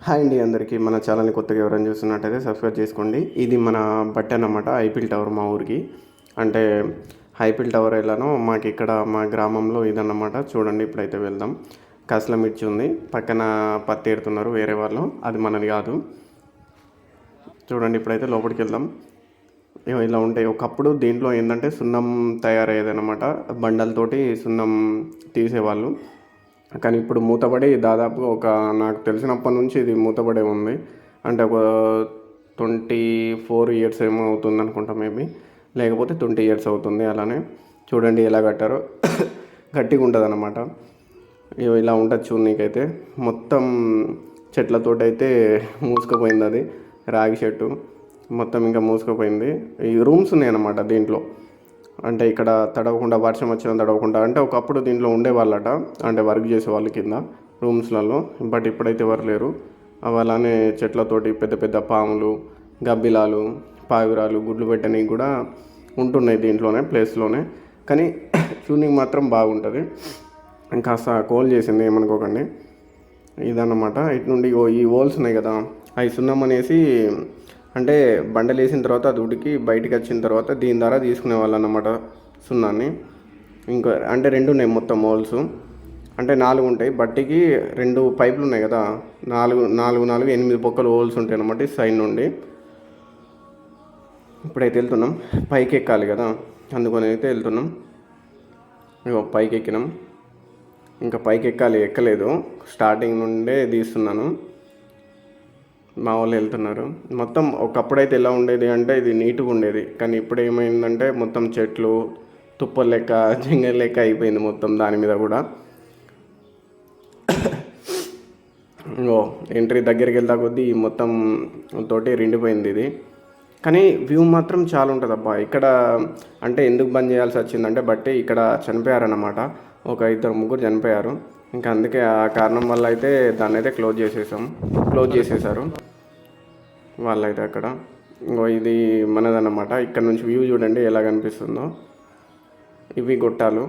Hi అండి అందరికీ. మన ఛానల్ని కొత్తగా ఎవరైనా చూస్తున్నట్టయితే సబ్స్క్రైబ్ చేసుకోండి. ఇది మన బట్ట అన్నమాట, ఐపిల్ టవర్ మా ఊరికి. అంటే ఐపిల్ టవర్ ఎలానో మాకు ఇక్కడ మా గ్రామంలో ఇదన్నమాట. చూడండి, ఇప్పుడైతే వెళ్దాం. కసల మిర్చి ఉంది, పక్కన పత్తి ఏరుతున్నారు వేరే వాళ్ళు, అది మనది కాదు. చూడండి, ఇప్పుడైతే లోపలికి వెళ్దాం. ఇలా ఉంటాయి. ఒకప్పుడు దీంట్లో ఏంటంటే సున్నం తయారయ్యేదన్నమాట, బండలతోటి సున్నం తీసేవాళ్ళు. కానీ ఇప్పుడు మూతపడి దాదాపు నాకు తెలిసినప్పటి నుంచి ఇది మూతపడే ఉంది. అంటే ఒక 24 ఇయర్స్ ఏమో అవుతుంది అనుకుంటా, మేబీ, లేకపోతే 20 ఇయర్స్ అవుతుంది. అలానే చూడండి ఎలా కట్టారో. గట్టిగా ఉంటుంది అన్నమాట. ఇలా ఉంటుంది చూడనీకైతే. మొత్తం చెట్లతోటి అయితే మూసుకుపోయింది అది, రాగి చెట్టు మొత్తం ఇంకా మూసుకుపోయింది. ఈ రూమ్స్ ఉన్నాయి అన్నమాట దీంట్లో. అంటే ఇక్కడ తడవకుండా, వర్షం వచ్చినా తడవకుండా. అంటే ఒకప్పుడు దీంట్లో ఉండేవాళ్ళట, అంటే వర్క్ చేసేవాళ్ళు కింద రూమ్స్లలో. బట్ ఇప్పుడైతే ఎవరు లేరు. అవి అలానే చెట్లతోటి పెద్ద పెద్ద పాములు, గబ్బిలాలు, పావురాలు గుడ్లు పెట్టడానికి కూడా ఉంటున్నాయి దీంట్లోనే, ప్లేస్లోనే. కానీ ట్యూనింగ్ మాత్రం బాగుంటుంది. కాస్త కోల్ చేసింది, ఏమనుకోకండి. ఇదన్నమాట. ఇటు నుండి ఈ హోల్స్ ఉన్నాయి కదా, అవి సున్నం అనేసి, అంటే బండలు వేసిన తర్వాత అది ఉడికి బయటికి వచ్చిన తర్వాత దీని ద్వారా తీసుకునే వాళ్ళు అన్నమాట సున్నాన్ని. ఇంకా అంటే 2 ఉన్నాయి మొత్తం హోల్స్. అంటే 4 ఉంటాయి. బట్టికి 2 పైపులు ఉన్నాయి కదా, 8 బొక్కలు హోల్స్ ఉంటాయి అన్నమాట ఈ సైడ్ నుండి. ఇప్పుడైతే వెళ్తున్నాం, పైకి ఎక్కాలి కదా, అందుకని అయితే వెళ్తున్నాం. ఇగో పైకి ఎక్కినాం. ఇంకా పైకి ఎక్కలేదు, స్టార్టింగ్ నుండే తీస్తున్నాను. మా వాళ్ళు వెళ్తున్నారు. మొత్తం ఒకప్పుడైతే ఎలా ఉండేది అంటే ఇది నీట్గా ఉండేది. కానీ ఇప్పుడు ఏమైందంటే మొత్తం చెట్లు తుప్పలు లెక్క, జంగల్ లెక్క అయిపోయింది మొత్తం దాని మీద కూడా. ఎంట్రీ దగ్గరికి వెళ్తా కొద్దీ మొత్తం తోటి రెండిపోయింది ఇది. కానీ వ్యూ మాత్రం చాలా ఉంటుంది అబ్బా ఇక్కడ. అంటే ఎందుకు బంద్ చేయాల్సి వచ్చిందంటే బట్టి ఇక్కడ చనిపోయారన్నమాట, ఒక 2-3 చనిపోయారు. ఇంకా అందుకే ఆ కారణం వల్ల అయితే దాన్ని అయితే క్లోజ్ చేసేసారు వాళ్ళైతే అక్కడ. ఇది మనదన్నమాట. ఇక్కడ నుంచి వ్యూ చూడండి ఎలా కనిపిస్తుందో. ఇవి గొట్టాలు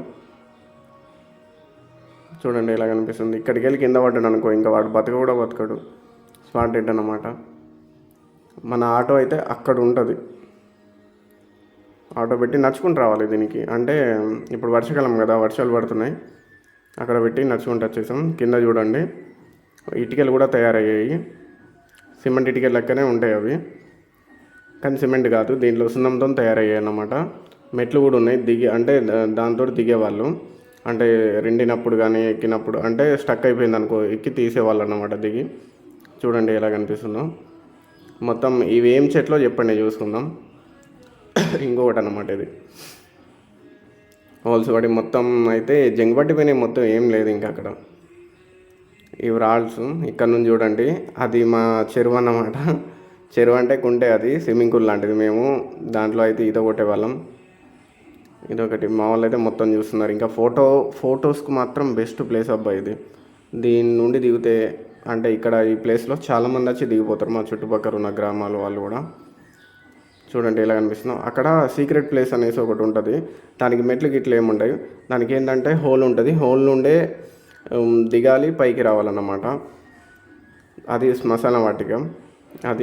చూడండి ఎలా కనిపిస్తుంది. ఇక్కడికి వెళ్ళి కింద పడ్డాడు అనుకో, ఇంకా వాడు బతకడు. స్పాట్ డెడ్ అన్నమాట. మన ఆటో అయితే అక్కడ ఉంటుంది. ఆటో పెట్టి నడుచుకుంటూ రావాలి దీనికి. అంటే ఇప్పుడు వర్షాకాలం కదా, వర్షాలు పడుతున్నాయి. అక్కడ పెట్టి నడుచుకుంటూ వచ్చేసాం. కింద చూడండి ఇటుకలు కూడా తయారయ్యాయి. సిమెంట్ ఇటుకలు లెక్కనే ఉంటాయి అవి, కానీ సిమెంట్ కాదు, దీంట్లో సున్నంతో తయారయ్యాయి అన్నమాట. మెట్లు కూడా ఉన్నాయి, అంటే దాంతో దిగేవాళ్ళు. అంటే రెండినప్పుడు కానీ ఎక్కినప్పుడు, అంటే స్టక్ అయిపోయింది అనుకో, ఎక్కి తీసేవాళ్ళు అన్నమాట దిగి. చూడండి ఎలా కనిపిస్తుందో. మొత్తం ఇవి ఏం చెట్లో చెప్పండి, చూసుకుందాం. ఇంకొకటి అన్నమాట ఇది. హోల్స్ పడి మొత్తం అయితే జంగ్ పట్టిపోయినాయి మొత్తం, ఏం లేదు ఇంకా అక్కడ. ఇవి రాల్స్. ఇక్కడ నుంచి చూడండి, అది మా చెరువు అన్నమాట. చెరువు అంటే కుంటే, అది స్విమ్మింగ్ పూల్ లాంటిది. మేము దాంట్లో అయితే ఈత కొట్టేవాళ్ళం. ఇదొకటి. మా వాళ్ళు అయితే మొత్తం చూస్తున్నారు. ఇంకా ఫొటోస్కి మాత్రం బెస్ట్ ప్లేస్ అబ్బా ఇది. దీని నుండి దిగితే, అంటే ఇక్కడ ఈ ప్లేస్లో చాలామంది వచ్చి దిగిపోతారు, మా చుట్టుపక్కల ఉన్న గ్రామాల వాళ్ళు కూడా. చూడండి ఎలా కనిపిస్తుందో. అక్కడ సీక్రెట్ ప్లేస్ అనేసి ఒకటి ఉంటుంది, దానికి మెట్లు గిట్లు ఏముంటాయి. దానికి ఏంటంటే హోల్ ఉంటుంది, హోల్ నుండే దిగాలి, పైకి రావాలన్నమాట. అది శ్మశాన వాటిక. అది